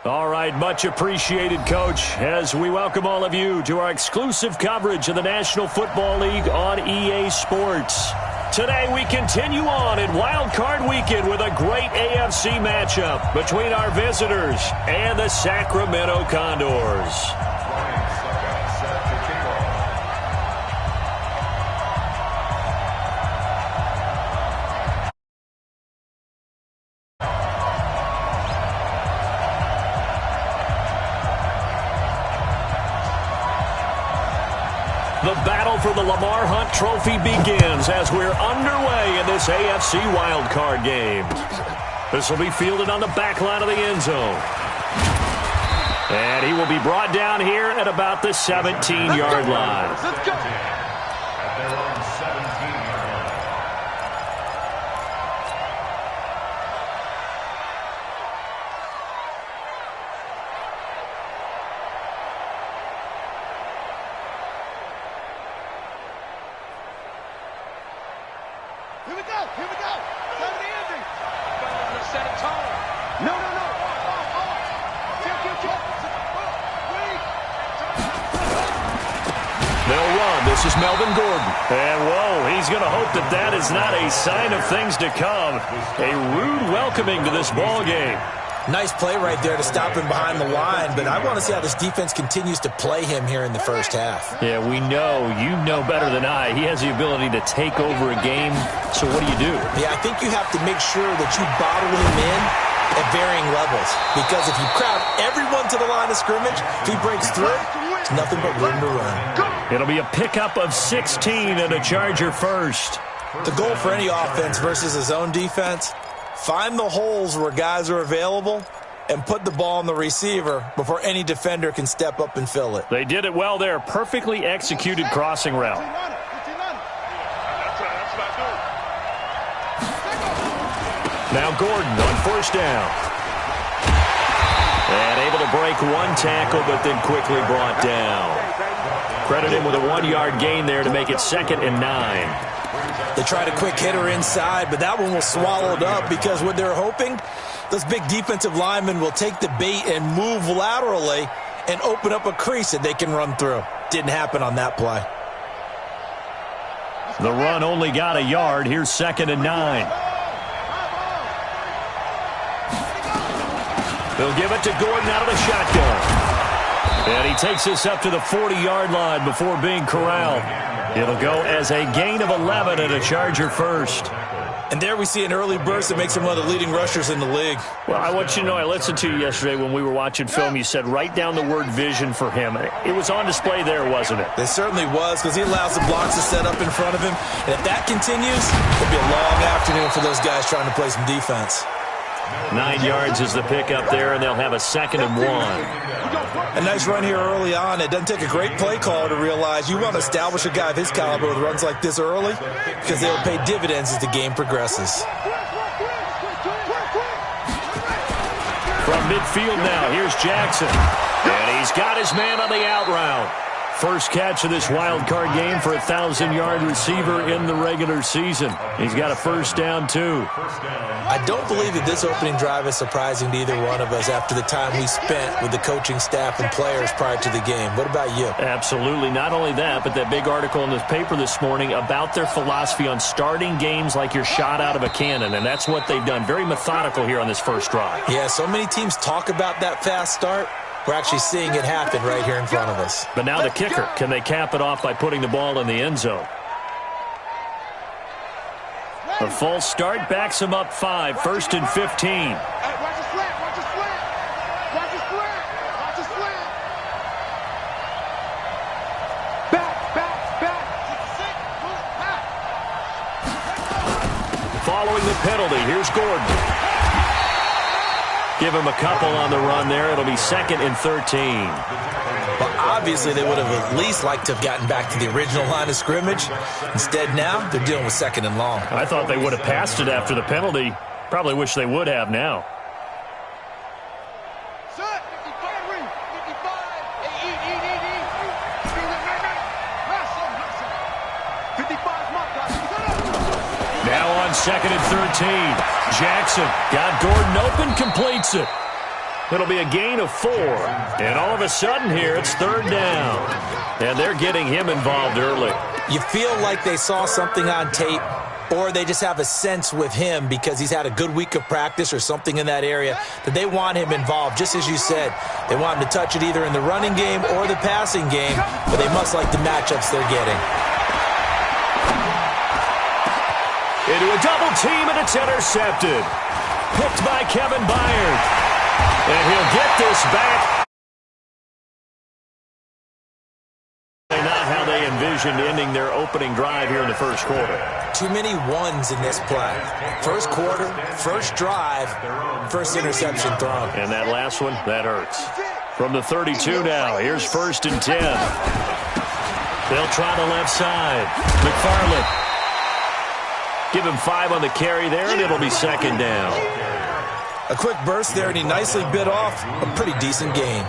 All right, much appreciated, Coach, as we welcome all of you to our exclusive coverage of the National Football League on EA Sports. Today we continue on in Wild Card Weekend with a great AFC matchup between our visitors and the Sacramento Condors. The battle for the Lamar Hunt Trophy begins as we're underway in this AFC wildcard game. This will be fielded on the back line of the end zone. And he will be brought down here at about the 17-yard line. Let's go. Here we go. Go to the ending. Set a tone. No. They'll run. This is Melvin Gordon. And, whoa, he's going to hope that that is not a sign of things to come. A rude welcoming to this ball game. Nice play right there to stop him behind the line, but I want to see how this defense continues to play him here in the first half. Yeah, we know. You know better than I. He has the ability to take over a game, so what do? Yeah, I think you have to make sure that you bottle him in at varying levels, because if you crowd everyone to the line of scrimmage, if he breaks through, it's nothing but room to run. It'll be a pickup of 16 and a Charger first. The goal for any offense versus his own defense, find the holes where guys are available and put the ball on the receiver before any defender can step up and fill it. They did it well there. Perfectly executed crossing route. Now Gordon on first down. And able to break one tackle, but then quickly brought down. Credit him with a 1-yard gain there to make it 2nd and 9. They tried a quick hitter inside, but that one was swallowed up because what they're hoping, those big defensive linemen will take the bait and move laterally and open up a crease that they can run through. Didn't happen on that play. The run only got a yard. Here's 2nd and 9. They'll give it to Gordon out of the shotgun. And he takes this up to the 40-yard line before being corralled. It'll go as a gain of 11 and a Charger first. And there we see an early burst that makes him one of the leading rushers in the league. Well, I want you to know, I listened to you yesterday when we were watching film. You said write down the word vision for him. It was on display there, wasn't it? It certainly was, because he allows the blocks to set up in front of him. And if that continues, it'll be a long afternoon for those guys trying to play some defense. 9 yards is the pickup there, and they'll have a 2nd and 1. A nice run here early on. It doesn't take a great play caller to realize you want to establish a guy of his caliber with runs like this early, because they'll pay dividends as the game progresses. From midfield now, here's Jackson. And he's got his man on the out route. First catch of this wild card game for a 1,000-yard receiver in the regular season. He's got a first down, too. I don't believe that this opening drive is surprising to either one of us after the time we spent with the coaching staff and players prior to the game. What about you? Absolutely. Not only that, but that big article in the paper this morning about their philosophy on starting games like you're shot out of a cannon, and that's what they've done. Very methodical here on this first drive. Yeah, so many teams talk about that fast start. We're actually seeing it happen right here in front of us. But now the kicker. Can they cap it off by putting the ball in the end zone? A false start backs him up 5, 1st and 15. Following the penalty, here's Gordon. Give him a couple on the run there. It'll be 2nd and 13. Well, obviously they would have at least liked to have gotten back to the original line of scrimmage. Instead now, they're dealing with 2nd and long. I thought they would have passed it after the penalty. Probably wish they would have now. Now on 2nd and 13. Jackson got Gordon open, completes it. It'll be a gain of 4. And all of a sudden here, it's 3rd down. And they're getting him involved early. You feel like they saw something on tape, or they just have a sense with him because he's had a good week of practice or something in that area that they want him involved. Just as you said, they want him to touch it either in the running game or the passing game, but they must like the matchups they're getting. Into a double team, and it's intercepted. Picked by Kevin Byard. And he'll get this back. Not how they envisioned ending their opening drive here in the first quarter. Too many ones in this play. First quarter, first drive, first interception thrown. And that last one, that hurts. From the 32 now, here's 1st and 10. They'll try the left side. McFarland. Give him 5 on the carry there, and it'll be 2nd down. A quick burst there, and he nicely bit off a pretty decent gain.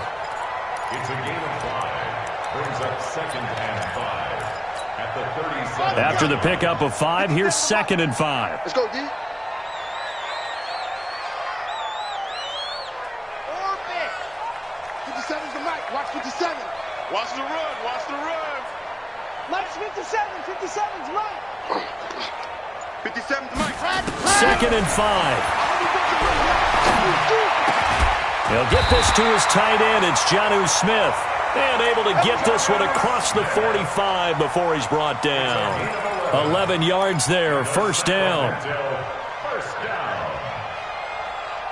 It's a gain of 5. Brings up 2nd and 5 at the 37. After the pickup of 5, here's 2nd and 5. Let's go, D. Orbit. 57's the mic. Watch 57. Watch the run. Watch the run. Mike's 57. 57's Mike. 57's Mike. 2nd and 5. He'll get this to his tight end. It's Jonnu Smith. And able to get this one across the 45 before he's brought down. 11 yards there. 1st down. 1st down.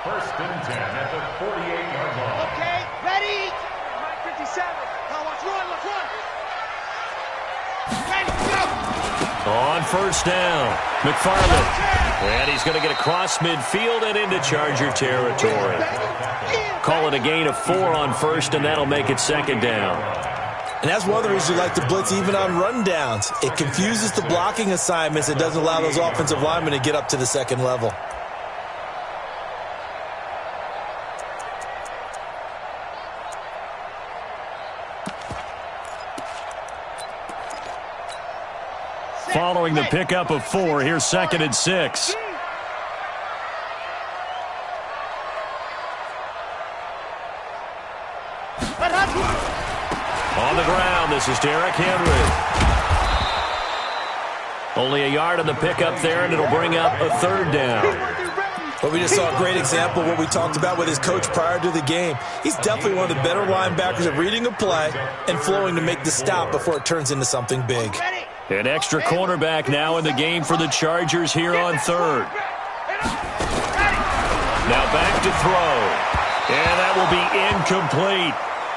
1st and 10 at the 48-yard line. Okay, ready. Mike 57. Now let's run. Let's run. Ready, go. On 1st down, McFarland. And he's going to get across midfield and into Charger territory. Call it a gain of 4 on 1st, and that'll make it 2nd down. And that's one of the reasons you like to blitz even on rundowns. It confuses the blocking assignments. It doesn't allow those offensive linemen to get up to the 2nd level. Following the pickup of 4, here's 2nd and 6. On the ground, this is Derrick Henry. Only a yard on the pickup there, and it'll bring up a 3rd down. But we just saw a great example of what we talked about with his coach prior to the game. He's definitely one of the better linebackers at reading a play and flowing to make the stop before it turns into something big. An extra cornerback now in the game for the Chargers here on 3rd. Now back to throw. And that will be incomplete.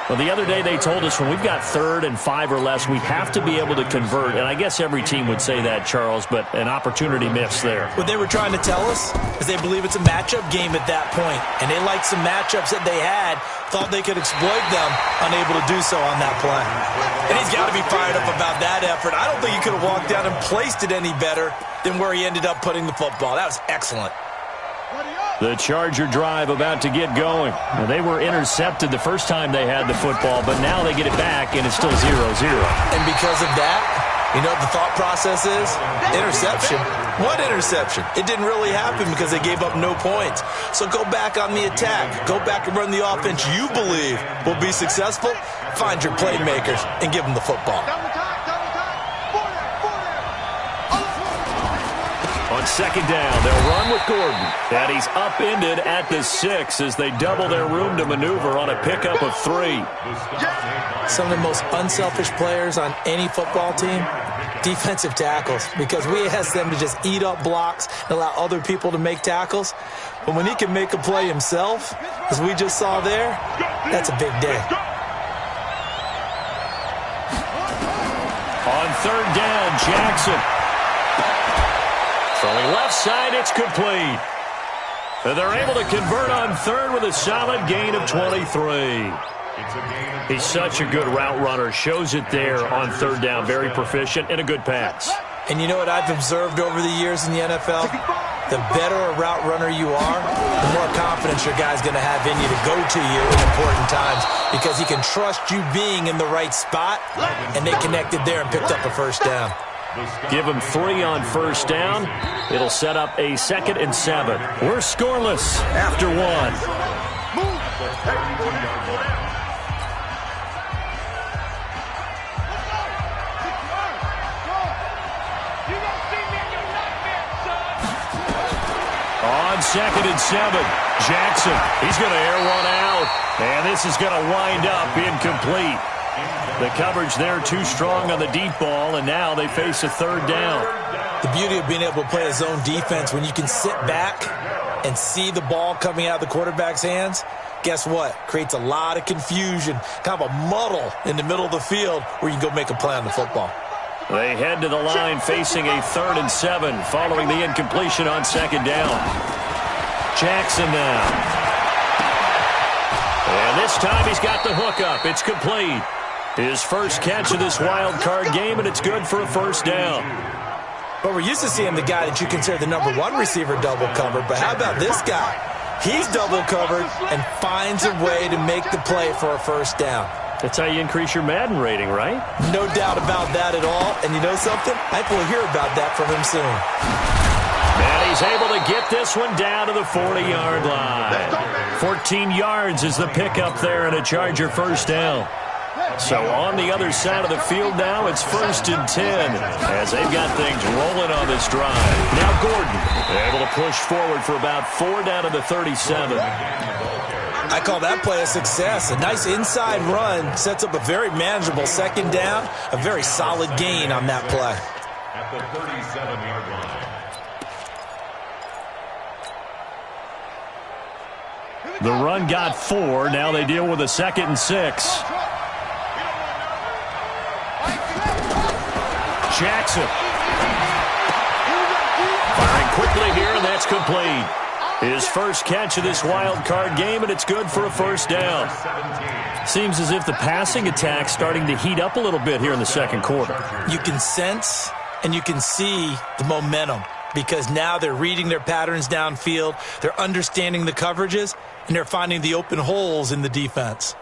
Well, the other day they told us when we've got 3rd and 5 or less, we have to be able to convert. And I guess every team would say that, Charles, but an opportunity missed there. What they were trying to tell us is they believe it's a matchup game at that point. And they liked some matchups that they had, thought they could exploit them, unable to do so on that play. And he's got to be fired up about that effort. I don't think he could have walked down and placed it any better than where he ended up putting the football. That was excellent. The Charger drive about to get going. Now, they were intercepted the first time they had the football, but now they get it back, and it's still 0-0. And because of that, you know what the thought process is? Interception. What interception? It didn't really happen because they gave up no points. So go back on the attack. Go back and run the offense you believe will be successful. Find your playmakers and give them the football. On 2nd down, they'll run with Gordon. And he's upended at the 6 as they double their room to maneuver on a pickup of 3. Some of the most unselfish players on any football team, defensive tackles, because we ask them to just eat up blocks and allow other people to make tackles. But when he can make a play himself, as we just saw there, that's a big day. On 3rd down, Jackson. Throwing left side, it's complete. And they're able to convert on 3rd with a solid gain of 23. He's such a good route runner. Shows it there on 3rd down. Very proficient and a good pass. And you know what I've observed over the years in the NFL? The better a route runner you are, the more confidence your guy's going to have in you to go to you in important times because he can trust you being in the right spot, and they connected there and picked up a 1st down. Give him 3 on 1st down. It'll set up a 2nd and 7. We're scoreless after 1. On 2nd and 7, Jackson, he's going to air one out, and this is going to wind up incomplete. The coverage there too strong on the deep ball, and now they face a 3rd down. The beauty of being able to play a zone defense when you can sit back and see the ball coming out of the quarterback's hands, guess what? Creates a lot of confusion, kind of a muddle in the middle of the field where you can go make a play on the football. They head to the line facing a 3rd and 7 following the incompletion on 2nd down. Jackson now. And this time he's got the hook up. It's complete. His first catch of this wild card game, and it's good for a 1st down. But we're used to seeing the guy that you consider the #1 receiver double covered. But how about this guy? He's double covered and finds a way to make the play for a 1st down. That's how you increase your Madden rating, right? No doubt about that at all. And you know something? I think we'll hear about that from him soon. And he's able to get this one down to the 40-yard line. 14 yards is the pickup there, and a Charger 1st down. So on the other side of the field now, it's 1st and 10 as they've got things rolling on this drive. Now Gordon able to push forward for about 4 down to the 37. I call that play a success. A nice inside run sets up a very manageable 2nd down, a very solid gain on that play. At the 37-yard line. The run got 4. Now they deal with a 2nd and 6. Jackson. Firing quickly here, and that's complete. His first catch of this wild card game, and it's good for a 1st down. Seems as if the passing attack's starting to heat up a little bit here in the 2nd quarter. You can sense and you can see the momentum because now they're reading their patterns downfield, they're understanding the coverages, and they're finding the open holes in the defense.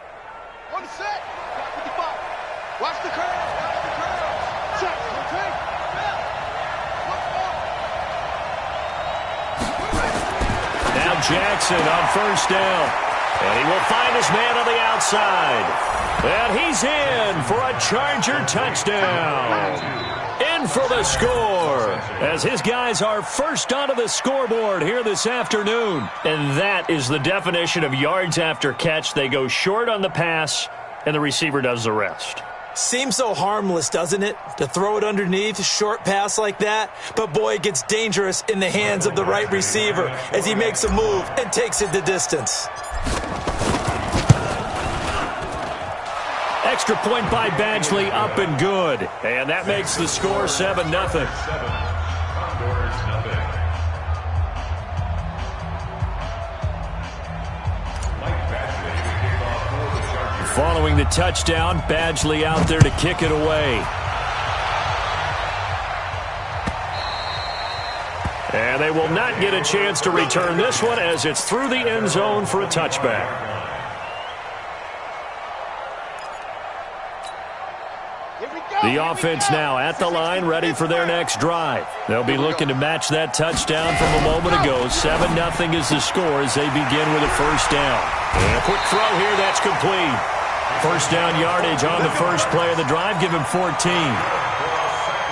On the set. Watch the curve. Check. Now Jackson on 1st down. And he will find his man on the outside. And he's in for a Charger touchdown. In for the score as his guys are first onto the scoreboard here this afternoon. And that is the definition of yards after catch. They go short on the pass, and the receiver does the rest. Seems so harmless, doesn't it, to throw it underneath, a short pass like that? But, boy, it gets dangerous in the hands of the right receiver as he makes a move and takes it the distance. Extra point by Badgley, up and good. And that makes the score 7-0. Condors, nothing. Following the touchdown, Badgley out there to kick it away. And they will not get a chance to return this one as it's through the end zone for a touchback. The offense now at the line, ready for their next drive. They'll be looking to match that touchdown from a moment ago. 7-0 is the score as they begin with a 1st down. And a quick throw here, that's complete. 1st down yardage on the first play of the drive, give him 14.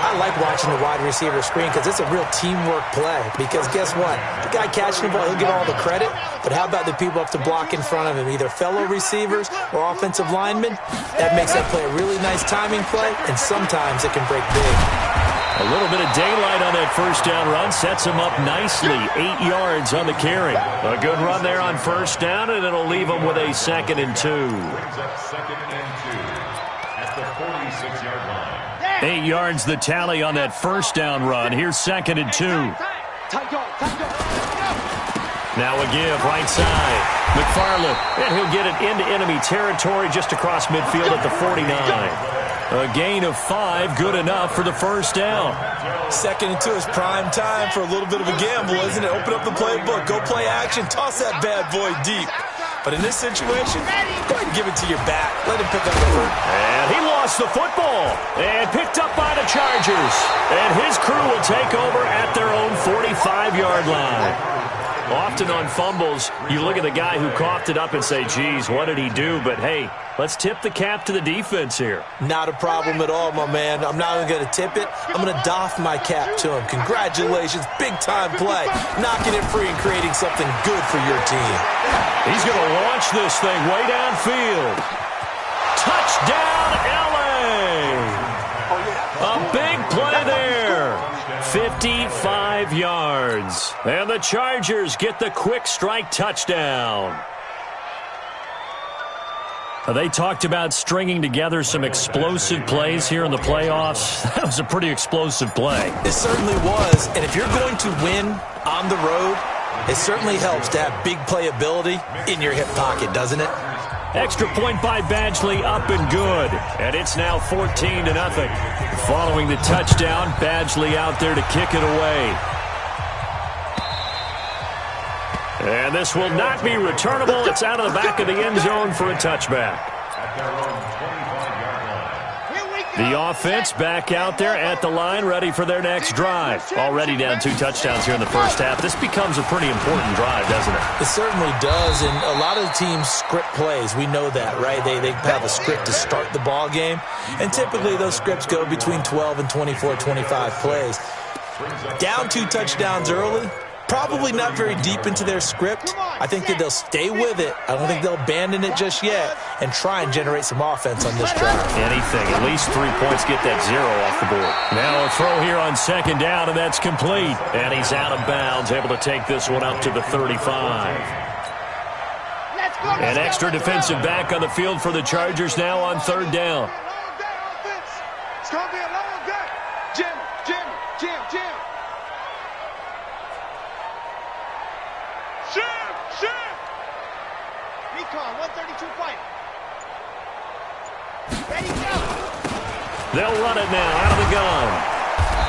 I like watching the wide receiver screen because it's a real teamwork play. Because guess what? The guy catching the ball, he'll get all the credit. But how about the people up to block in front of him, either fellow receivers or offensive linemen? That makes that play a really nice timing play, and sometimes it can break big. A little bit of daylight on that 1st down run sets him up nicely. 8 yards on the carry. A good run there on 1st down, and it'll leave him with a 2nd and 2. Brings up 2nd and 2 at the 46-yard line. 8 yards the tally on that 1st down run. Here's 2nd and 2. Now a give, right side. McFarland, and he'll get it into enemy territory just across midfield at the 49. A gain of 5, good enough for the 1st down. 2nd and 2 is prime time for a little bit of a gamble, isn't it? Open up the playbook, go play action, toss that bad boy deep. But in this situation, go ahead and give it to your back. Let him pick up the first. And he lost the football and picked up by the Chargers. And his crew will take over at their own 45-yard line. Often on fumbles, you look at the guy who coughed it up and say, geez, what did he do? But, hey, let's tip the cap to the defense here. Not a problem at all, my man. I'm not even going to tip it. I'm going to doff my cap to him. Congratulations. Big-time play. Knocking it free and creating something good for your team. He's going to launch this thing way downfield. Touchdown, L.A. A big play there. 55 yards. And the Chargers get the quick strike touchdown. They talked about stringing together some explosive plays here in the playoffs. That was a pretty explosive play. It certainly was. And if you're going to win on the road, it certainly helps to have big playability in your hip pocket, doesn't it? Extra point by Badgley, up and good. And it's now 14-0. Following the touchdown, Badgley out there to kick it away. And this will not be returnable. It's out of the back of the end zone for a touchback. The offense back out there at the line, ready for their next drive. Already down 2 touchdowns here in the first half. This becomes a pretty important drive, doesn't it? It certainly does, and a lot of the teams script plays. We know that, right? They have a script to start the ball game, and typically those scripts go between 12 and 24, 25 plays. Down 2 touchdowns early, probably not very deep into their script. I think that they'll stay with it. I don't think they'll abandon it just yet and try and generate some offense on this drive. Anything. At least 3 points, get that 0 off the board. Now a throw here on 2nd down, and that's complete. And he's out of bounds, able to take this one up to the 35. An extra defensive back on the field for the Chargers now on 3rd down. It's going to be a long day. Jim. Shoot! Recon, 132 fight. Ready, go. They'll run it now out of the gun.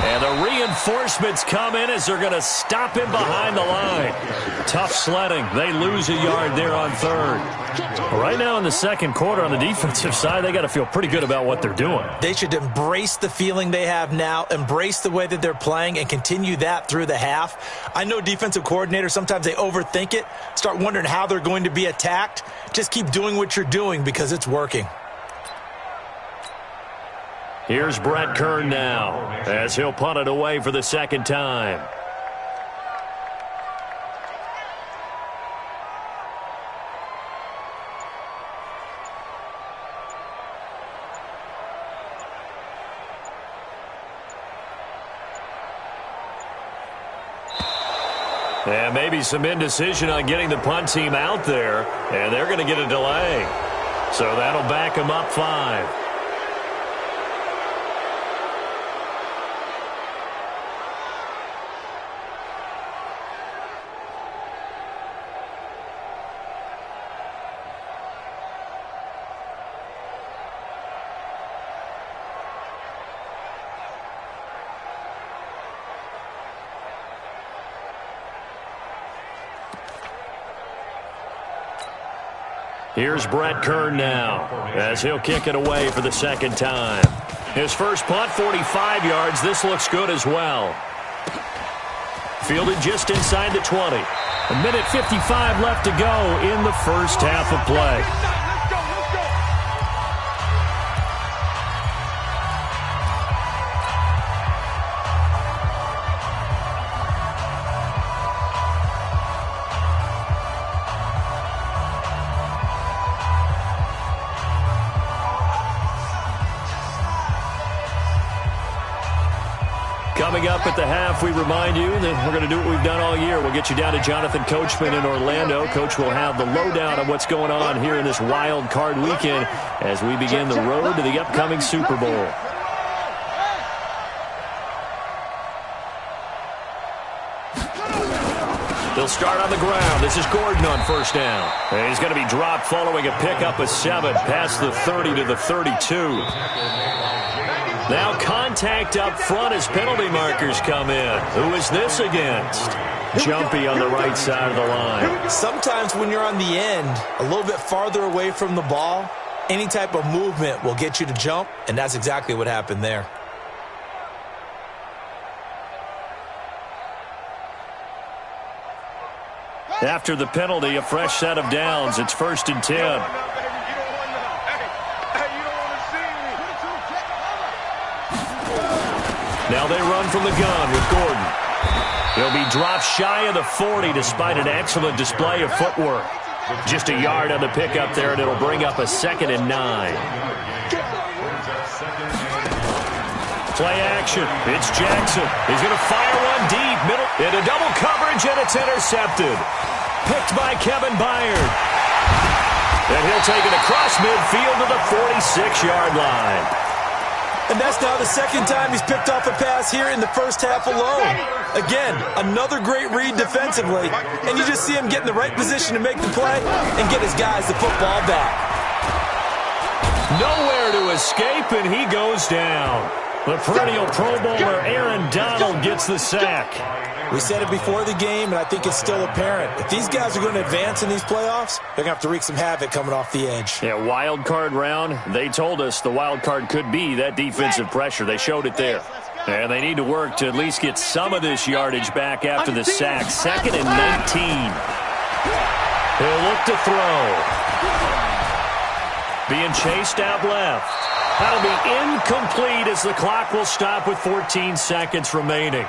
And the reinforcements come in as they're going to stop him behind the line. Tough sledding. They lose a yard there on 3rd. Right now in the 2nd quarter on the defensive side, they got to feel pretty good about what they're doing. They should embrace the feeling they have now, embrace the way that they're playing, and continue that through the half. I know defensive coordinators, sometimes they overthink it, start wondering how they're going to be attacked. Just keep doing what you're doing because it's working. Here's Brett Kern now as he'll punt it away for the 2nd time. And maybe some indecision on getting the punt team out there, and they're going to get a delay. So that'll back them up 5. Here's Brett Kern now as he'll kick it away for the 2nd time. His first punt, 45 yards. This looks good as well. Fielded just inside the 20. 1:55 left to go in the first half of play. Coming up at the half, we remind you that we're going to do what we've done all year. We'll get you down to Jonathan Coachman in Orlando. Coach will have the lowdown on what's going on here in this wild card weekend as we begin the road to the upcoming Super Bowl. They'll start on the ground. This is Gordon on 1st down. And he's going to be dropped following a pickup of 7 past the 30 to the 32. Now contact up front as penalty markers come in. Who is this against? Jumpy on the right side of the line. Sometimes when you're on the end, a little bit farther away from the ball, any type of movement will get you to jump, and that's exactly what happened there. After the penalty, a fresh set of downs. It's 1st and 10. Now they run from the gun with Gordon. He'll be dropped shy of the 40 despite an excellent display of footwork. Just a yard on the pickup there, and it'll bring up a 2nd and 9. Play action. It's Jackson. He's going to fire one deep. Middle into double coverage, and it's intercepted. Picked by Kevin Byard. And he'll take it across midfield to the 46-yard line. And that's now the 2nd time he's picked off a pass here in the first half alone. Again, another great read defensively, and you just see him get in the right position to make the play and get his guys the football back. Nowhere to escape, and he goes down. The perennial Pro Bowler Aaron Donald gets the sack. We said it before the game, and I think it's still apparent. If these guys are going to advance in these playoffs, they're going to have to wreak some havoc coming off the edge. Yeah, wild card round. They told us the wild card could be that defensive pressure. They showed it there. And they need to work to at least get some of this yardage back after the sack. 2nd and 19. He'll look to throw. Being chased out left. That'll be incomplete as the clock will stop with 14 seconds remaining.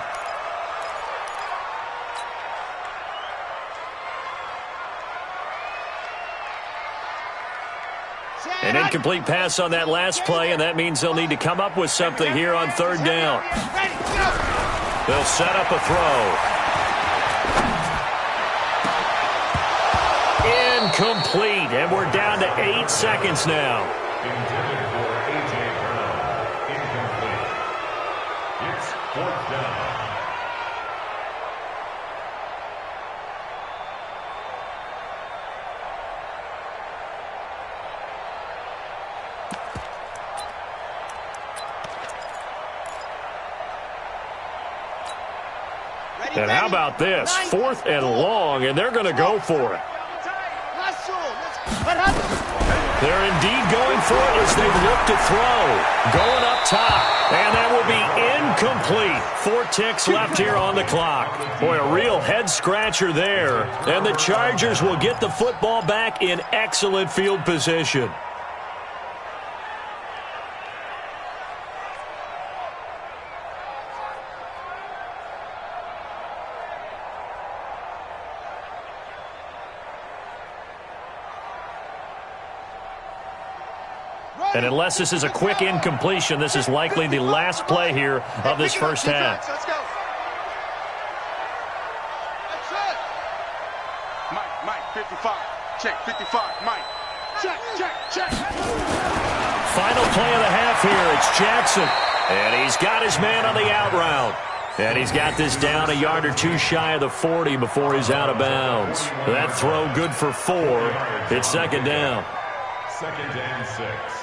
An incomplete pass on that last play, and that means they'll need to come up with something here on 3rd down. They'll set up a throw. Incomplete, and we're down to 8 seconds now. Intended for A.J. Brown. Incomplete. It's 4th down. And how about this? 4th and long, and they're going to go for it. They're indeed going for it as they look to throw. Going up top, and that will be incomplete. 4 ticks left here on the clock. Boy, a real head-scratcher there. And the Chargers will get the football back in excellent field position. And unless this is a quick incompletion, this is likely the last play here of this first half. Let's go. That's it. Mike, 55. Check, 55. Mike. Check. Final play of the half here. It's Jackson. And he's got his man on the out route. And he's got this down a yard or two shy of the 40 before he's out of bounds. That throw good for 4. It's 2nd down. 2nd and 6.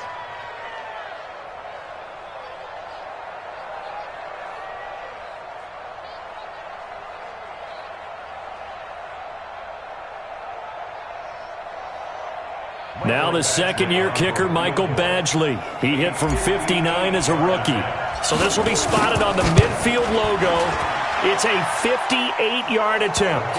Now the 2nd-year kicker, Michael Badgley. He hit from 59 as a rookie. So this will be spotted on the midfield logo. It's a 58-yard attempt.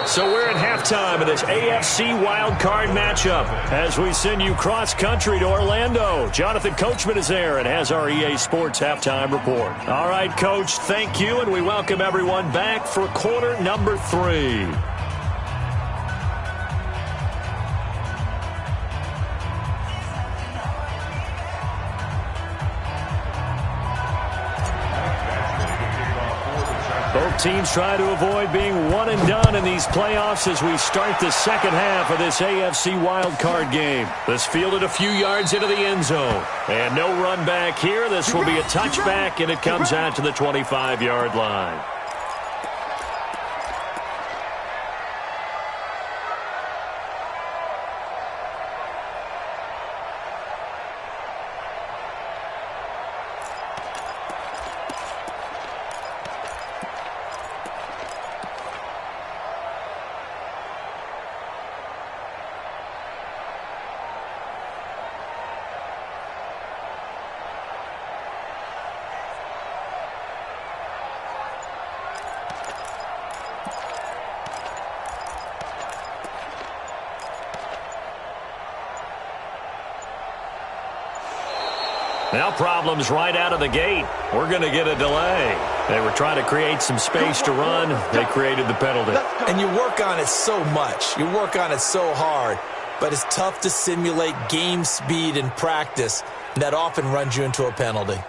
So we're at halftime of this AFC wildcard matchup as we send you cross-country to Orlando. Jonathan Coachman is there and has our EA Sports halftime report. All right, Coach, thank you, and we welcome everyone back for quarter number 3. Both teams try to avoid being one and done in these playoffs as we start the second half of this AFC wildcard game. This fielded a few yards into the end zone. And no run back here. This will be a touchback, and it comes out to the 25-yard line. Now problems right out of the gate. We're going to get a delay. They were trying to create some space to run. They created the penalty. And you work on it so much. You work on it so hard. But it's tough to simulate game speed in practice. That often runs you into a penalty.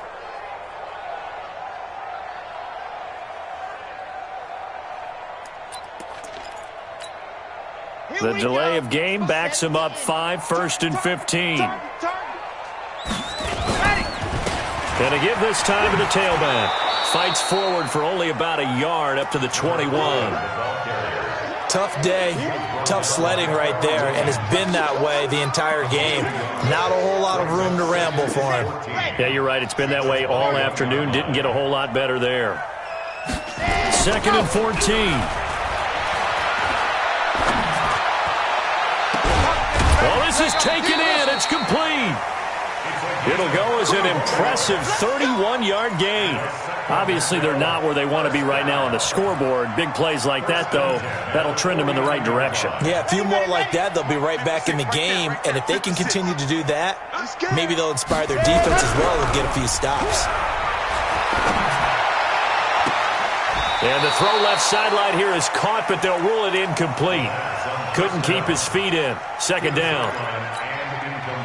The delay of game backs him up 5, 1st and 15. And to give this time to the tailback. Fights forward for only about a yard up to the 21. Tough day, tough sledding right there, and it's been that way the entire game. Not a whole lot of room to ramble for him. Yeah, you're right. It's been that way all afternoon. Didn't get a whole lot better there. 2nd and 14. Well, this is taken in. It's complete. It'll go as an impressive 31-yard gain. Obviously, they're not where they want to be right now on the scoreboard. Big plays like that, though, that'll trend them in the right direction. Yeah, a few more like that, they'll be right back in the game. And if they can continue to do that, maybe they'll inspire their defense as well and get a few stops. And the throw left sideline here is caught, but they'll rule it incomplete. Couldn't keep his feet in. 2nd down.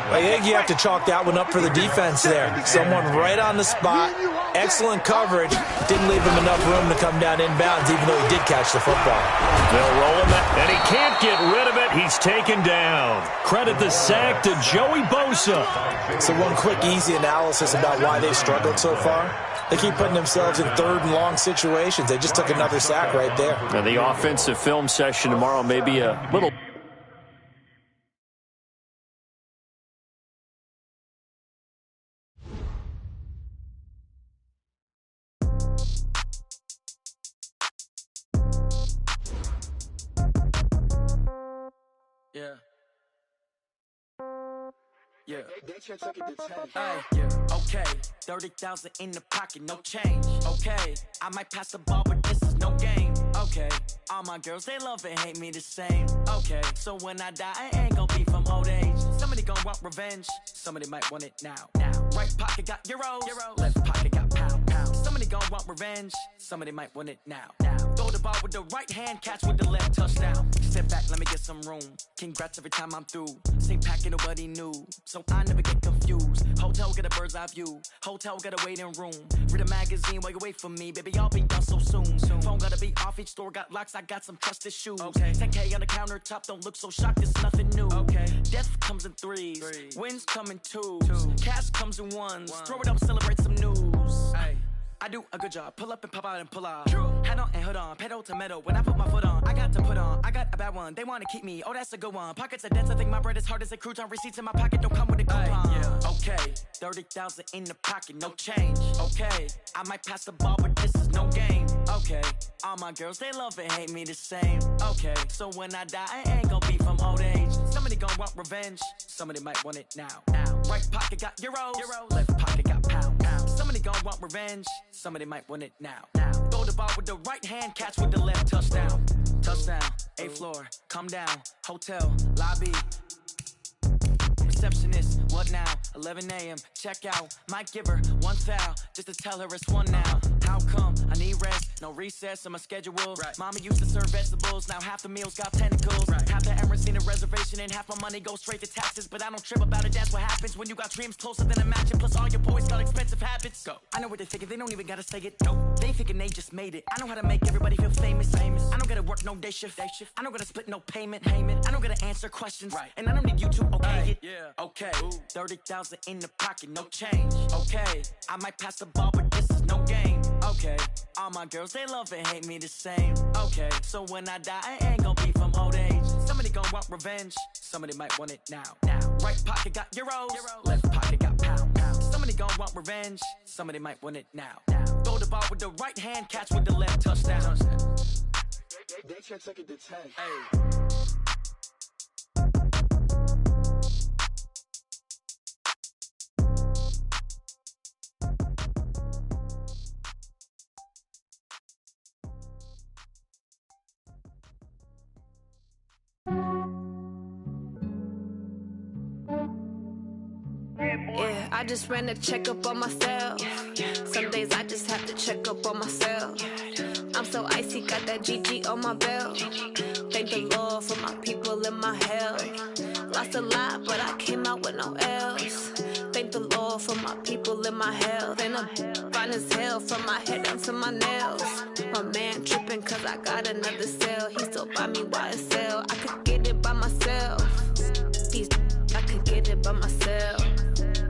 I think you have to chalk that one up for the defense there. Someone right on the spot. Excellent coverage. Didn't leave him enough room to come down inbounds, even though he did catch the football. They'll roll him, and he can't get rid of it. He's taken down. Credit the sack to Joey Bosa. So one quick, easy analysis about why they've struggled so far. They keep putting themselves in 3rd and long situations. They just took another sack right there. Now, the offensive film session tomorrow may be a little... Yeah. Okay. 30,000 in the pocket, no change. Okay. I might pass the ball, but this is no game. Okay. All my girls, they love and hate me the same. Okay. So when I die, I ain't gonna be from old age. Somebody gonna want revenge. Somebody might want it now. Right pocket got euros. Left pocket got pound. Somebody gonna want revenge. Somebody might want it now. Throw the ball with the right hand, catch with the left, touchdown. Step back, let me get some room. Congrats every time I'm through. Same packet, nobody knew. So I never get confused. Hotel get a bird's eye view. Hotel get a waiting room. Read a magazine while you wait for me. Baby, I'll be done so soon. Phone gotta be off, each store got locks. I got some trusted shoes. Okay. 10K on the countertop, don't look so shocked, it's nothing new. Okay. Death comes in threes. Wins come in twos. Cash comes in ones. Throw it up, celebrate some news. Ay. I do a good job. Pull up and pop out and pull out. Head on and hood on. Pedal to metal. When I put my foot on, I got to put on. I got a bad one. They want to keep me. Oh, that's a good one. Pockets are dense. I think my bread is hard as a crouton. Receipts in my pocket don't come with a coupon. Okay. 30,000 in the pocket. No change. Okay. I might pass the ball, but this is no game. Okay. All my girls, they love and hate me the same. Okay. So when I die, I ain't gonna be from old age. Somebody gonna want revenge. Somebody might want it now. Right pocket got euros. Left pocket got pound. Somebody gon' want revenge. Somebody might want it now. Throw the ball with the right hand, catch with the left, touchdown. Touchdown, 8th floor, come down, hotel, lobby. Receptionist, what now? 11 a.m., check out. Might give her one foul, just to tell her it's one now. How come? I need rest, no recess in my schedule. Mama used to serve vegetables, now half the meals got tentacles. Half the Emirates need a reservation and half my money goes straight to taxes. But I don't trip about it, that's what happens when you got dreams closer than a match. And plus all your boys got expensive habits. Go. I know what they thinking, they don't even gotta say it. Nope. They thinking they just made it. I know how to make everybody feel famous. I don't gotta work no day shift. I don't gotta split no payment. I don't gotta answer questions. And I don't need you to okay it. Okay. 30,000 in the pocket, no change. Okay. I might pass the ball, but this is no game. Okay. All my girls, they love and hate me the same. Okay. So when I die, I ain't gonna be from old age. Somebody gon' want revenge. Somebody might want it now. Right pocket got euros. Left pocket got pound. Somebody gon' want revenge. Somebody might want it now. Throw the ball with the right hand, catch with the left, touchdown. They check it to 10. Hey. Yeah. I just ran a checkup on myself. Some days I just have to check up on myself. I'm so icy, got that GG on my belt. Thank the Lord for my people and my health. Lost a lot, but I came out with no L's. Thank the Lord for my people and my health. And I'm fine as hell from my head down to my nails. My man tripping cause I got another cell. He still buy me YSL. I could get it by myself. I could get it by myself.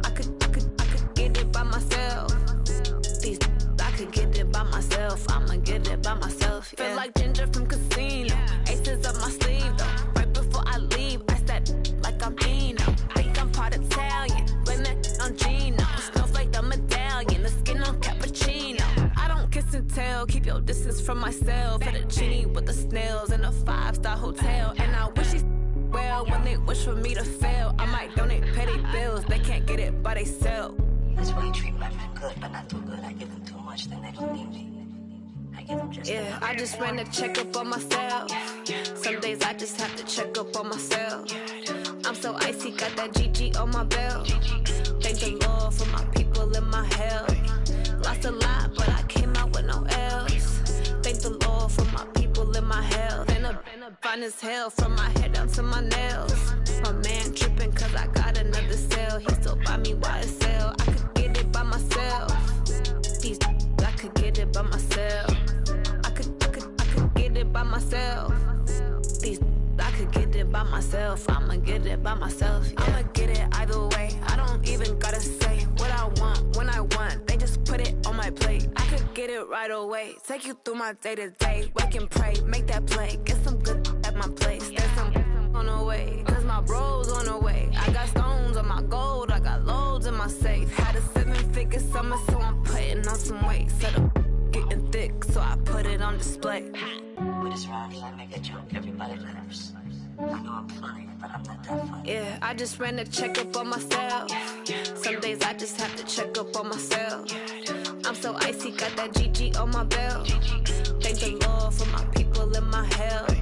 I could get it by myself. I could get it by myself. I'ma get it by myself. Yeah. Feel like Ginger from Casino. Aces up my sleeve though. Right before I leave, I step like I'm Dino. Think I'm part Italian. Blame that on Gino. Snowflake the medallion. The skin on cappuccino. I don't kiss and tell. Keep your distance from myself. At a genie with the snails in a 5-star hotel. And I wish he well when they wish for me to fail. I might donate, pay their bills. They can't get it by they self. That's why you treat my men good, but not too good. I give them too much, then they don't need me. I give them just yeah, I just ran a checkup on myself. Some days I just have to check up on myself. I'm so icy, got that GG on my belt. Thank the Lord for my people and my health. Lost a lot, but I came out with no L's. Thank the Lord for my people and my health. And I'm fine as hell from my head down to my nails. My man tripping cause I got another cell. He still buy me YSL. I could get it by myself. I could get it by myself. I could get it by myself. I could get it by myself. I'ma get it by myself. Yeah. I'ma get it either way. I don't even gotta say what I want when I want. They just put it on my plate. I could get it right away. Take you through my day to day. Wake and pray, make that play. Get some good at my place. There's some on the way, cause my bros on the way. I got stones on my gold. I got loads in my safe. Had a 7-figure summer, so I'm putting on some weight. Set up getting thick, so I put it on display. With this round, I make a joke, everybody laughs. I know I'm funny, but I'm not that funny. Yeah, I just ran a checkup on myself. Some days I just have to check up on myself. I'm so icy, got that GG on my belt. Thank the Lord for my people and my health.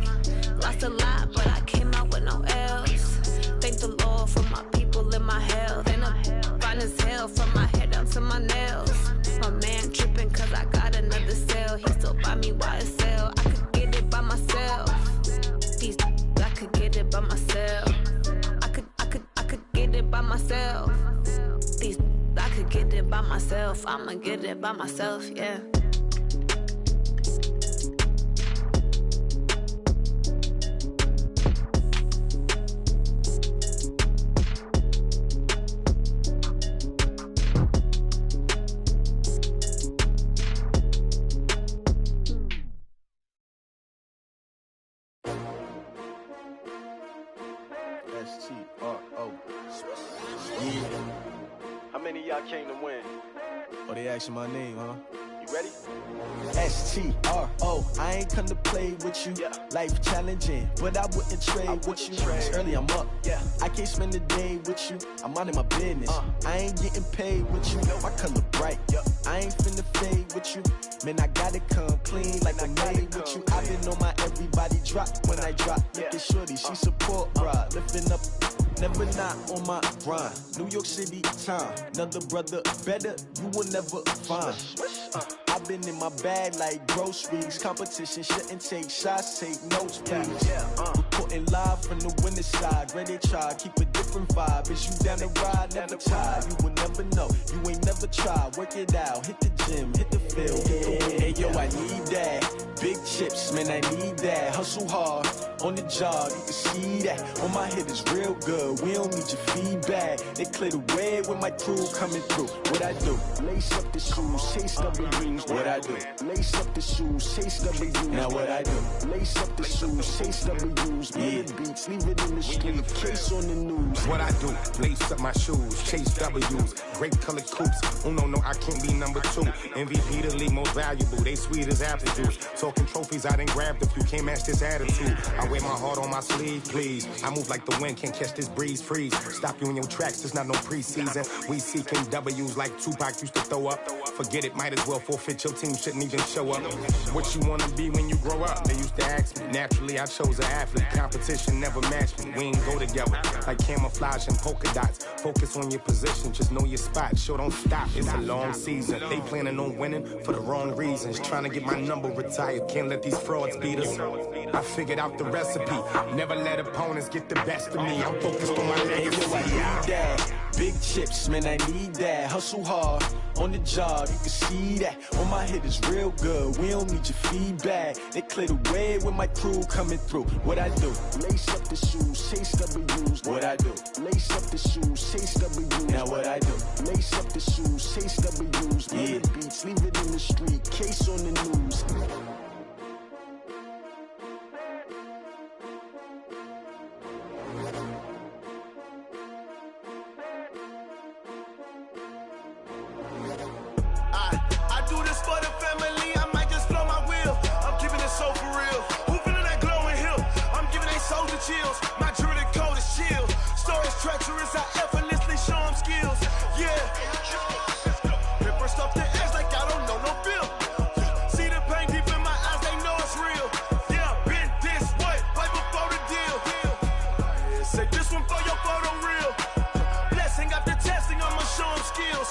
Lost a lot, but I came out with no L's. Thank the Lord for my people and my health. And I'm fine as hell from my head down to my nails. My man tripping cause I got another cell. He still buy me YSL. I could get it by myself. I could get it by myself. I could get it by myself. I could get it by myself. I'ma get it by myself, yeah. S-T-R-O. Yeah. How many of y'all came to win? Oh, they asking my name, huh? You ready? S-T-R-O. I ain't come to play with you. Yeah. Life challenging, but I wouldn't trade with you. It's early, I'm up. Yeah. I can't spend the day with you. I'm minding my business. I ain't getting paid with you. My color bright. Yeah. I ain't finna fade with you. Man, I gotta come clean like I'm made with you. I've been on my everybody drop when I drop. Look at shorty, she support, bruh. Lifting up. Never not on my grind. New York City time. Another brother better, you will never find. I've been in my bag like groceries. Competition shouldn't take shots, take notes, please. Reporting live from the winning side. Ready to try, keep a different vibe. Is you down the ride, never tired. You will never know, you ain't never tried. Work it out, hit the gym, hit the field. Hey yo, I need that. Big chips, man, I need that. Hustle hard, on the job, you can see that. On my head is real good, we don't need your feedback. They clear the way with my crew coming through. What I do? Lace up the shoes, chase W's. What I do? Lace up the shoes, chase W's. Now what I do? Lace up the shoes, chase W's. Yeah. Beats, leave it in the street, case on the news. What I do? Lace up my shoes, chase W's. Great color coupes. Oh no, I can't be number 2. MVP the league most valuable. They sweet as apple juice. Talking trophies, I done grabbed a few. Can't match this attitude. I wear my heart on my sleeve, please. I move like the wind, can't catch this breeze, freeze. Stop you in your tracks, it's not no preseason. We seeking W's like Tupac used to throw up. Forget it, might as well forfeit. Your team shouldn't even show up. What you wanna be when you grow up? They used to ask me. Naturally, I chose an athlete. Competition never matched me. We ain't go together like camouflage and polka dots. Focus on your position, just know your spot. Sure, don't stop. It's a long season. They planning on winning for the wrong reasons. Trying to get my number retired. Can't let these frauds beat us. I figured out the recipe. Never let opponents get the best of me. I'm focused on my legacy. Big chips, man, I need that. Hustle hard on the job, you can see that. On my head is real good, we don't need your feedback. They clear the way with my crew coming through. What I do? Lace up the shoes, chase W's. What I do? Lace up the shoes, chase W's. Now what I do? Lace up the shoes, chase W's. Yeah, beats, leave it in the street, case on the news. Chills. My jewelry code is chill. Stories treacherous, I effortlessly show them skills. Yeah. Paper stuff the edge like I don't know no bill. See the pain deep in my eyes, they know it's real. Yeah, been this way, right before the deal. Say this one for your photo real. Blessing after testing, I'ma show them skills.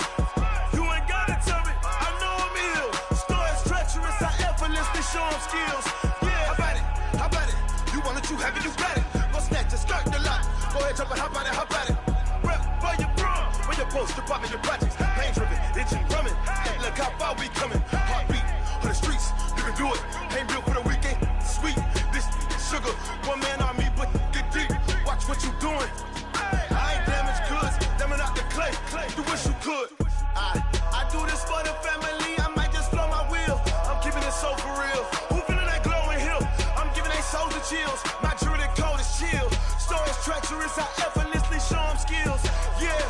You ain't gotta tell me, I know I'm ill. Stories treacherous, I effortlessly show them skills. Yeah, how about it? You want it, you have it, you got it. Go snatch it, skirt the lot. Go ahead, jump it, hop on it. Rep for your prom, where your post, department, your projects. Pain driven, itching, drumming. Hey, look how far we coming. Heartbeat on the streets, you can do it. Ain't built for the weekend, sweet. This sugar, one man army, but get deep. Watch what you doing. I ain't damaged goods, damn out the clay. You wish you could. I do this for the family. I might just flow my wheel. I'm keeping it so for real. Who feeling that glowing hill? I'm giving they souls the chills. My jewelry code is chill. Stories treacherous, I effortlessly show them skills. Yeah.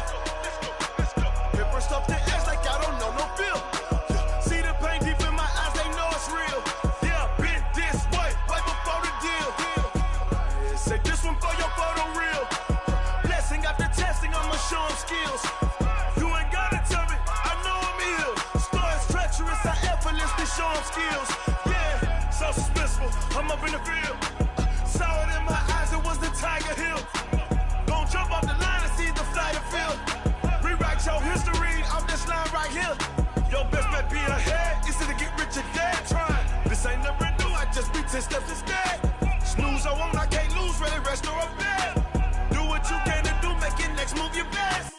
Paper stuff the edge like I don't know no bill. See the pain deep in my eyes, they know it's real. Yeah, been this way, right before the deal. Say this one for your photo real. Blessing after testing, I'ma show them skills. You ain't gotta tell me, I know I'm ill. Stories treacherous, I effortlessly show them skills. Yeah, so suspenseful, I'm up in the field. Saw it in my eyes, it was the Tiger Hill. Don't jump off the line and see the fly the field. Rewrite your history off this line right here. Your best bet be ahead, it's to get rich or dead. Trying, this ain't never new, I just be 10 steps instead. Snooze I won't, I can't lose, ready, rest or a bed. Do what you can to do, make it next move your best.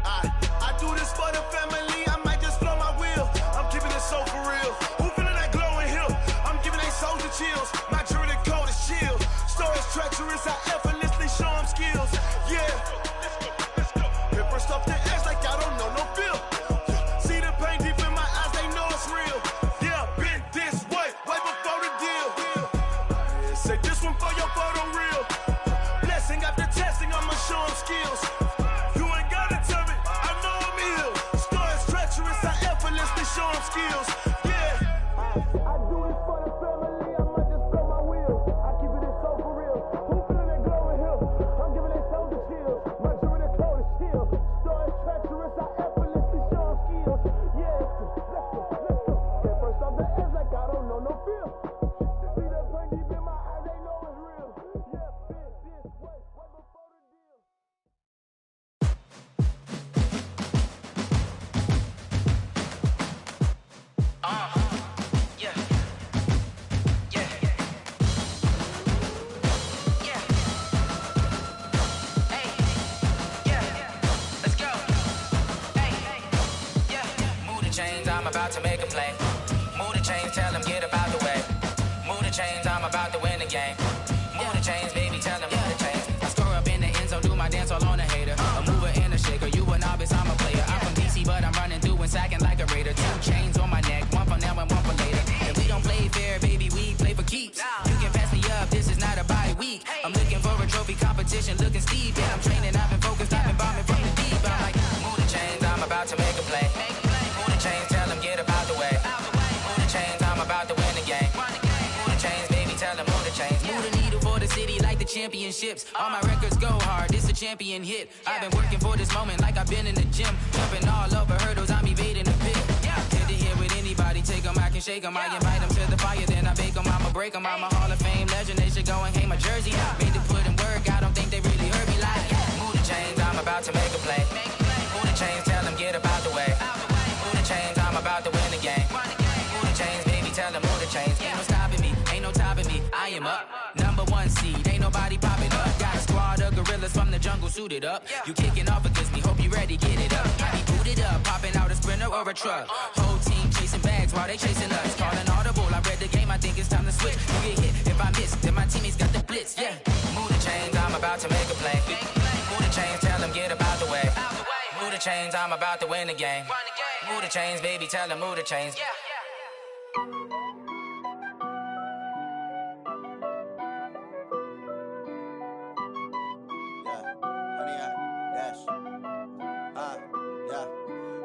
I do this for the family, I might just flow my wheel. I'm keeping it so for real. Who feeling that glowing hill? I'm giving they souls the chills. My jewelry code is chill. Stories treacherous, I effortlessly show them skills. Yeah. Paper stuff the edge like I don't know no bill. See the pain deep in my eyes, they know it's real. Yeah, been this way, right before the deal. Say this one for your photo real. Blessing after testing, I'ma show them skills. You ain't gotta tell me, I know I'm ill. Stories treacherous, I effortlessly show them skills. Yeah. I do this for the family, I might just blow my wheel. I keep it so for real. Who feeling that glowing hill? I'm giving they souls the chills. My jewelry code is chill. Stories treacherous, I effortlessly show them skills. Yeah, let's go. Get first off the edge like I don't know no feel. See that pain deep in my eyes, they know it's real. Yeah, been this way, right before the deal. I'm about to make a play. Move the chains, tell them get about the way. Move the chains, I'm about to win the game. Move the chains, baby, tell them move the chains. I score up in the end zone, do my dance all on a hater. A mover and a shaker, you a novice, I'm a player. I'm from DC, but I'm running through and sacking like a raider. 2 chains on my neck, one for now and one for later. And we don't play fair, baby, we play for keeps. You can pass me up, this is not a bye week. I'm looking for a trophy competition, looking steep. Yeah, I'm training, I've been focused, I've been bombing from the deep. I'm like, move the chains, I'm about to make a play. Move the chains, tell them get championships. All my records go hard, it's a champion hit. I've been working for this moment like I've been in the gym. Jumping all over hurdles, I'm evading the pit. Head to head with anybody, take them, I can shake them. I invite them to the fire, then I bake them, I'ma break them. I'm a Hall of Fame legend, they should go and hang my jersey. Made to put in work, I don't think they really heard me like. Move the chains, I'm about to make a play. Move the chains, tell them get up out the way. Move the chains, I'm about to win the game. Move the chains, baby, tell them move the chains. Ain't no stopping me, ain't no topping me. I am up, number one seed, ain't nobody popping up. Got a squad of gorillas from the jungle suited up. You kicking off against me, hope you ready, get it up. I be booted up, popping out a sprinter or a truck. Whole team chasing bags while they chasing us. Calling audible, I read the game, I think it's time to switch. You get hit, if I miss, then my teammates got the blitz, yeah. Move the chains, I'm about to make a play. Move the chains, tell them get up out the way. Move the chains, I'm about to win the game. Move the chains, baby, tell them move the chains.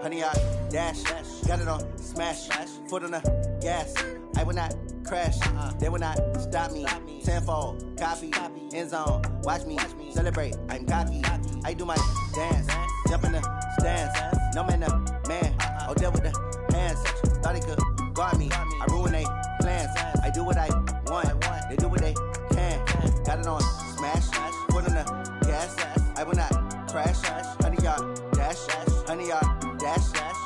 Honey, I dash, got it on smash, foot on the gas. I will not crash, they will not stop me. Tenfold, copy, end zone, watch me celebrate. I'm cocky, I do my dance, jump in the stands. No man, the man, oh, deal with the hands. Thought he could guard me, I ruin they plans. I do what I want, they do what they can. Got it on smash, foot on the gas. I will not crash, honey, y'all dash, honey, y'all dash,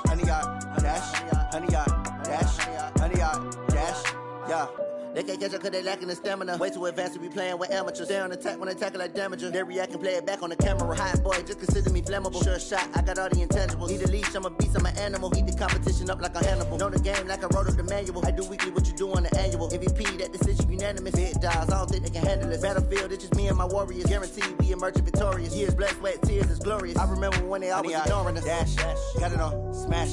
honey, y'all dash, honey, y'all dash, honey, y'all dash, yeah. They can't catch up cause they lacking the stamina. Way too advanced to be playing with amateurs. Stay on attack when they tackle like damager. They react and play it back on the camera. Hot boy, just consider me flammable. Sure shot, I got all the intangibles. Need a leash, I'm a beast, I'm an animal. Heat the competition up like a Hannibal. Know the game like I wrote up the manual. I do weekly what you do on the annual. MVP, that decision unanimous. Big dials, I don't think they can handle it. Battlefield, it's just me and my warriors. Guaranteed we emerging victorious. Years, blood, sweat, tears, it's glorious. I remember when they always ignoring us. Dash, got it on smash,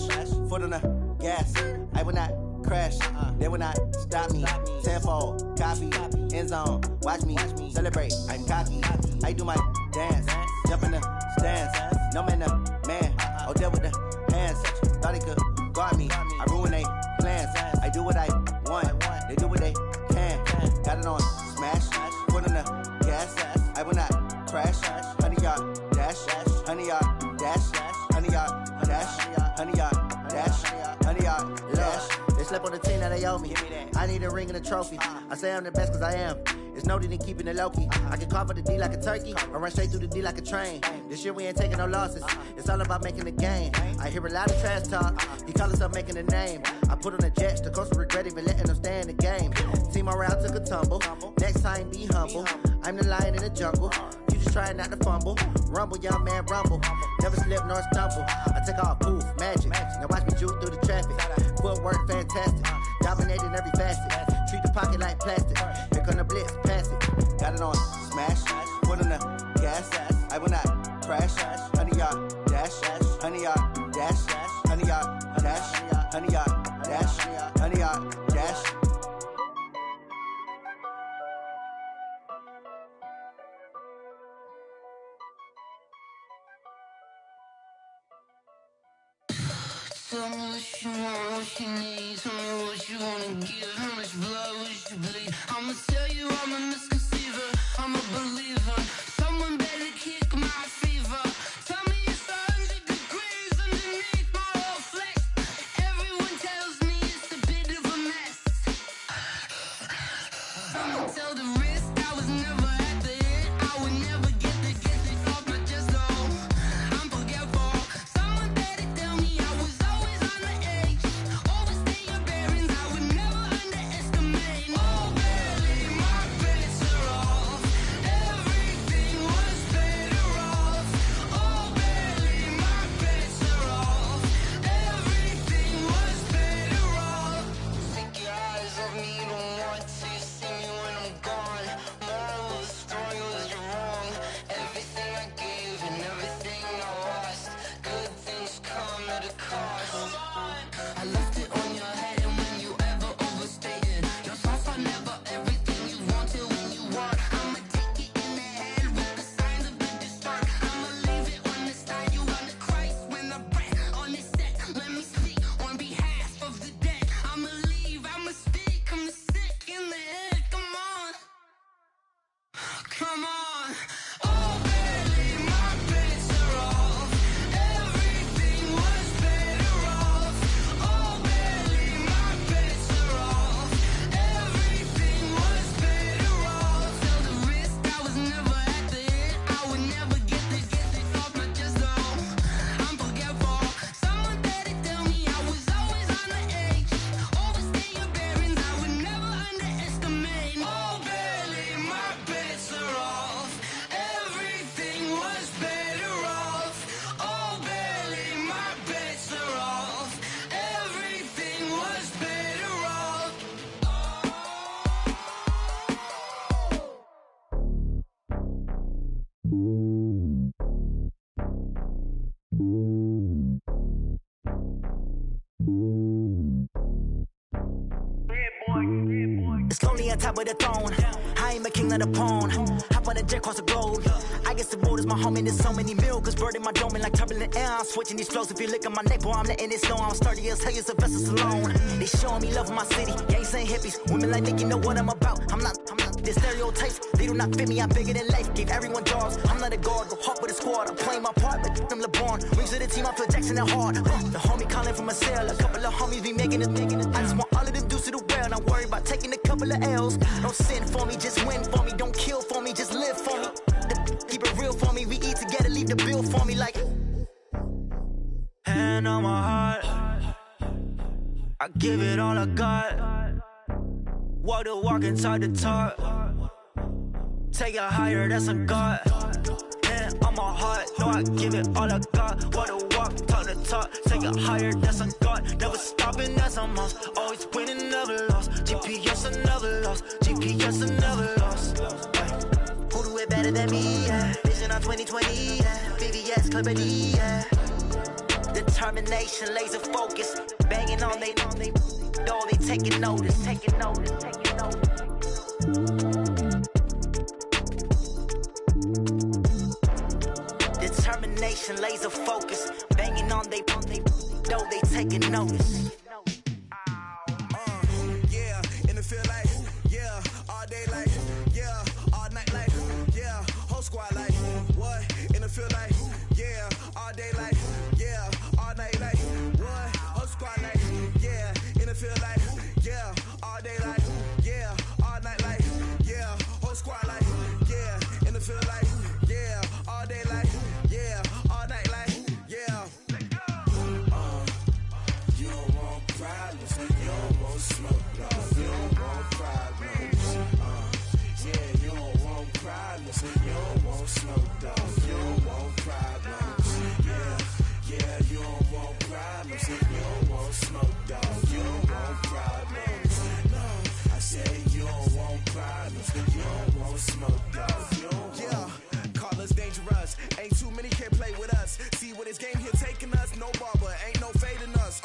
foot on the gas. I will not crash, they will not stop me. Tenfold, copy, end zone, watch me celebrate. I'm cocky, I do my dance, jump in the stands. No man, the man, oh, deal with the hands. Thought he could guard me, I ruin they plans. I do what I want, they do what they can. Got it on smash, foot on the gas. I will not crash, honey, y'all dash, honey, y'all dash, honey, y'all dash, honey, y'all dash, honey, y'all dash. They slept on the team that they owe me. I need a ring and a trophy. I say I'm the best cause I am. It's no need in keeping it low-key. I can carve the D like a turkey or run straight through the D like a train. This year we ain't taking no losses. It's all about making the game. I hear a lot of trash talk. He call us up making a name. I put on the jets. The coach will regret even letting them stay in the game. Team around took a tumble. Next time be humble. I'm the lion in the jungle. You just trying not to fumble. Rumble, young man, rumble. Never slip nor stumble. I take off, poof, magic. Now watch me juke through the traffic. Footwork fantastic. Dominating every facet. Treat the pocket like plastic. Here come the blitz, pass it. Got it on smash, foot on the gas. I will not crash. Honey, y'all dash, honey, y'all dash, honey, y'all dash, honey, y'all dash, honey, y'all dash. Tell me what you want, what you need. Tell me what you wanna give. How much blood would you bleed? I'ma tell you I'm a misconceiver. I'm a believer. Someone better kick my fever. Tell me it's 100 degrees underneath my whole flesh. Everyone tells me it's a bit of a mess. I'ma tell the risk I was never at the end. I would never get it off my chest though. I'm forgetful. Someone better tell me I was always on the edge. Overstay your bearings, I would never underestimate. Oh, barely, my better. It's lonely on top of the throne. I ain't a king of the pawn. Hop on a jet across the globe. I guess the road is my home and there's so many milkers birding my dome like turbulent air. I'm switching these flows. If you look at my neck, boy, I'm letting it snow. I'm sturdy as hell, it's a vessel alone. They showing me love in my city. Gangs and hippies. Women like Nick, you know what I'm about. I'm not. The stereotypes, they do not fit me. I'm bigger than life. Gave everyone jobs. I'm not a guard. Go hard with a squad. I'm playing my part, but I'm LeBron. Rings to the team, I feel Jackson and hard. The homie calling from a cell. A couple of homies be making it. I just want all of them dudes to the well. Not worry about taking a couple of L's. Don't sin for me, just win for me. Don't kill for me, just live for me. Keep it real for me. We eat together, leave the bill for me like. Hand on my heart, I give it all I got. Walk the walk and talk the talk. Take it higher, that's a God. Hand on my heart, no, I give it all I got. Walk the walk, talk the talk. Take it higher, that's a God. Never stopping, that's a must. Always winning, never lost. GPS, I never lost. GPS, I never lost. Who do it better than me? Yeah. Vision on 2020. Yeah. VVS, Clarity. Yeah. Determination, laser focus. Banging on they door, they taking notice. Taking notice. Determination, laser focus. Banging on they door, they taking notice. Yeah, and it feel like, yeah, all day like, yeah, all night like, yeah, whole squad like, what? And it feel like, yeah, all day like, yeah, all night like, what? Whole squad like, yeah, and it feel like, yeah, all day like, yeah, all night like, yeah, whole squad like, yeah, and it feel like, yeah, all day like, yeah, all night like, yeah. You don't want problems, you don't want smoke, no. You don't want problems, yeah, you don't want problems, you don't want smoke, dog. You don't want problems, yeah, you don't want problems, you don't want smoke, dog. You don't want problems, no. I say you don't want problems, you don't want smoke, dog. You don't want. Yeah, call us dangerous. Ain't too many can play with us. See where this game here taking us. No barber, ain't no fading us.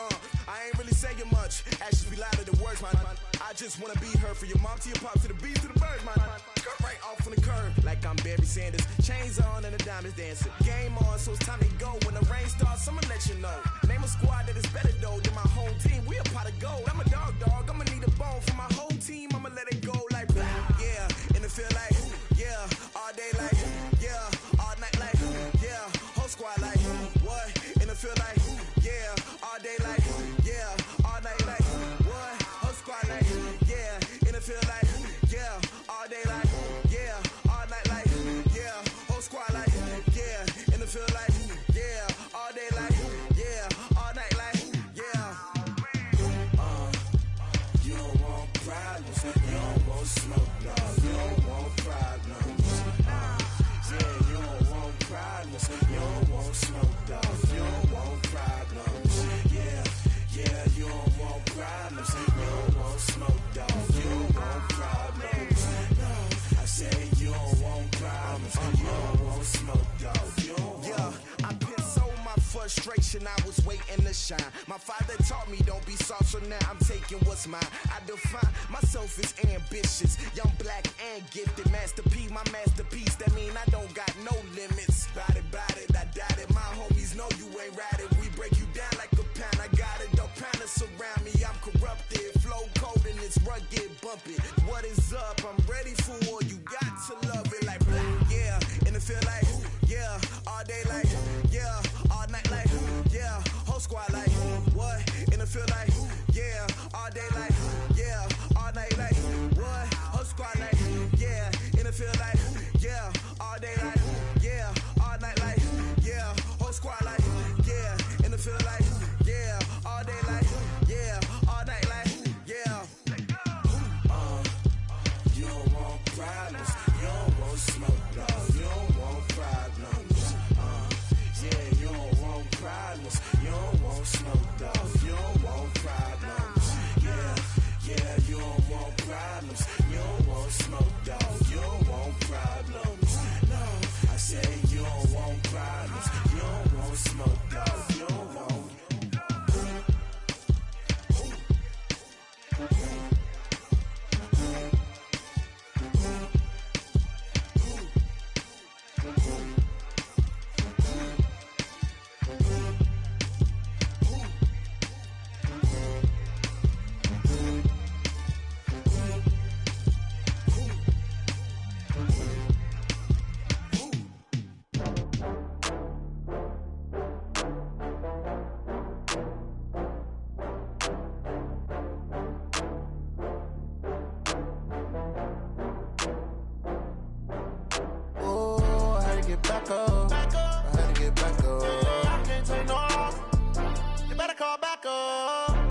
I ain't really saying much. Actions be louder than words, man. I just wanna be heard from your mom to your pop to the beat to the birds, man. Cut right off on the curb, like I'm Barry Sanders. Chains on and the diamonds dancing. Game on, so it's time to go. When the rain starts, I'ma let you know. Name a squad that is better though than my home team. We a pot of gold. I'm a dog. I'ma need a bone for my whole team. I'ma let it go like, yeah. And it feel like, yeah, all day like, yeah, all night like, yeah, whole squad like, what? And it feel like, yeah, all day like, yeah, all night like, what? Whole squad like, yeah, and it feel like, yeah, all day like, yeah, all night like, yeah, whole squad like, yeah, and it feel like, yeah, all day like, yeah, all night like, yeah. You don't want problems, you don't want smoke, no. You don't want problems, yeah, you don't want problems, you don't want smoke, dog. You don't want problems, yeah, you don't want problems, you don't want smoke, dog. You don't want problems, no. I say you don't want problems, you don't want smoke, dog. You don't want. Yeah, I've been so my frustration, I was waiting to shine. My father taught me don't be soft, so now I'm taking what's mine. I define myself as ambitious, young, black, and gifted. Master P, my masterpiece. That mean I don't got no limits. Bout it, I doubt it. My homies know you ain't ratted. We break you down like a pound. I got it, don't pound us around me. I'm corrupted, flow cold and it's rugged, bumpy. What is up? I'm ready for war. You got to love it like black, yeah. And it feel like, yeah, all day like, yeah, all night like, yeah, whole squad like, what? And it feel like, yeah, all day like, yeah, all night like, what? Whole squad like, yeah, and it feel like, yeah, all day like, yeah, all night like, yeah, whole squad like, yeah, and it feel like,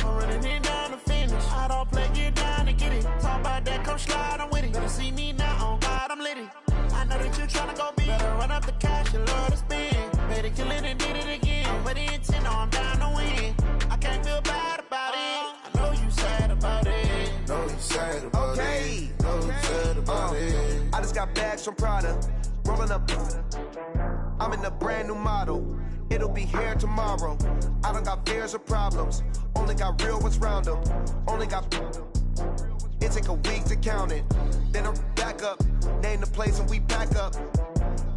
I'm running it down to finish. I don't play, get down to get it. Talk about that, come slide, I'm with it. Better see me now, on God, I'm litty. I know that you tryna go big. Better run up the cash, you love to spend. Better kill it and did it again. But the intent, I'm down to win. I can't feel bad about it. I know you sad about it. Know you sad about it. Know you sad about it. I just got bags from Prada. Rolling up. I'm in a brand new model. It'll be here tomorrow. I don't got fears or problems. Only got real ones round them. Only got. It take a week to count it. Then I'm back up. Name the place and we pack up.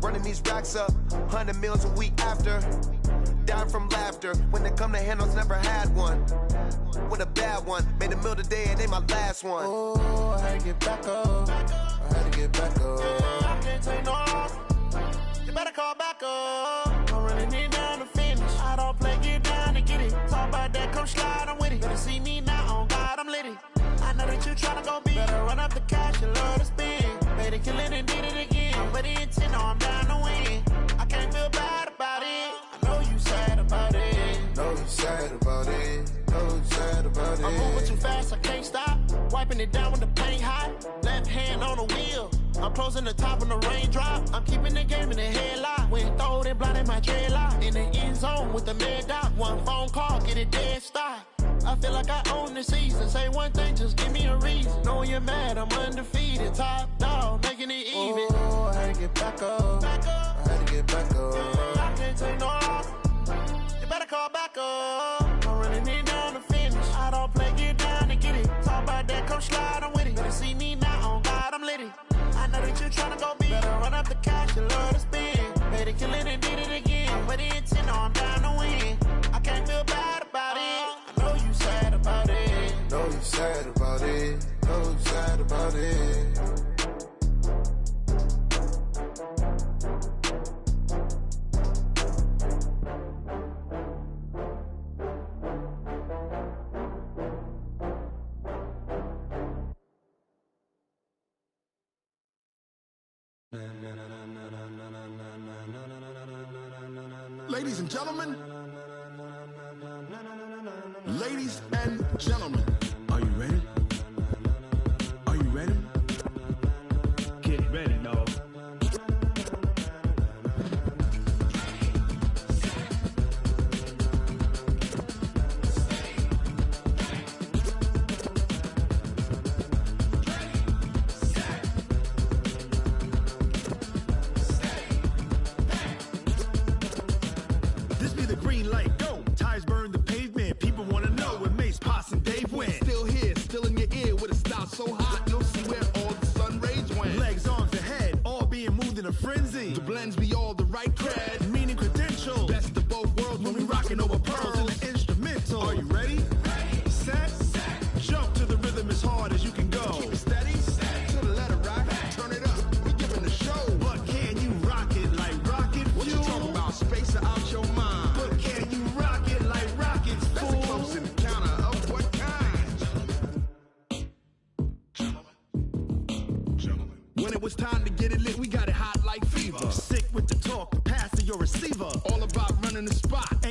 Running these racks up. 100 meals a week after. Dying from laughter. When it come to handles, never had one. With a bad one. Made a meal today and they my last one. Oh, I had to get back up. I had to get back up. I can't take no off. You better call back up. I'm running it down to finish. I don't play, get down to get it. Talk about that, come slide, I'm with it. Better see me now, on God, I'm litty. I know that you tryna go big. Better run up the cash, you love to spend. Better kill it and did it again. But the intent, no, I'm down to win. I can't feel bad about it. I know you sad about it. Know you sad about it. Know you sad about it. I'm moving too fast, I can't stop. Wiping it down with the paint hot. Left hand on the wheel. I'm closing the top on the raindrop. I'm keeping the game in the headlock. When throwed and blinded my dreadlock. In the end zone with the mad dot. One phone call, get it dead stop. I feel like I own the season. Say one thing, just give me a reason. Knowing you're mad, I'm undefeated. Top dog, making it even. Oh, I had to get back up. I had to get back up. I can't take no off. You better call back up. I'm running it down to finish. I don't play, get down to get it. Talk about that, come slide, I'm with it. Better see me now, on God, I'm litty. I know that you tryna go big. Better run up the cash, you love to spend. Better kill it and did it again. But the intent, no, I'm down to win. I can't feel bad about it. I know you sad about it. Know you sad about it. Know you sad about it. Ladies and gentlemen, ladies and gentlemen, are you ready? Are you ready? Get ready, dog. So hot, you'll see where all the sun rays went. Legs, arms, ahead, all being moved in a frenzy. The blends be all the right cred, meaning credentials. Best of both worlds when we rocking over pearls in the instrumental. Are you ready? Ready. Set. Jump to the rhythm as hard as you can go. Keep it steady. To the letter right. Turn it up. We giving the show. But can you rock it like rocket fuel? What you talking about? Space out your mind. But can you rock it like rockets? That's a close encounter of what kind? When it was time to get it lit, we got it hot like fever. Sick with the talk, pass to your receiver. All about running the spot.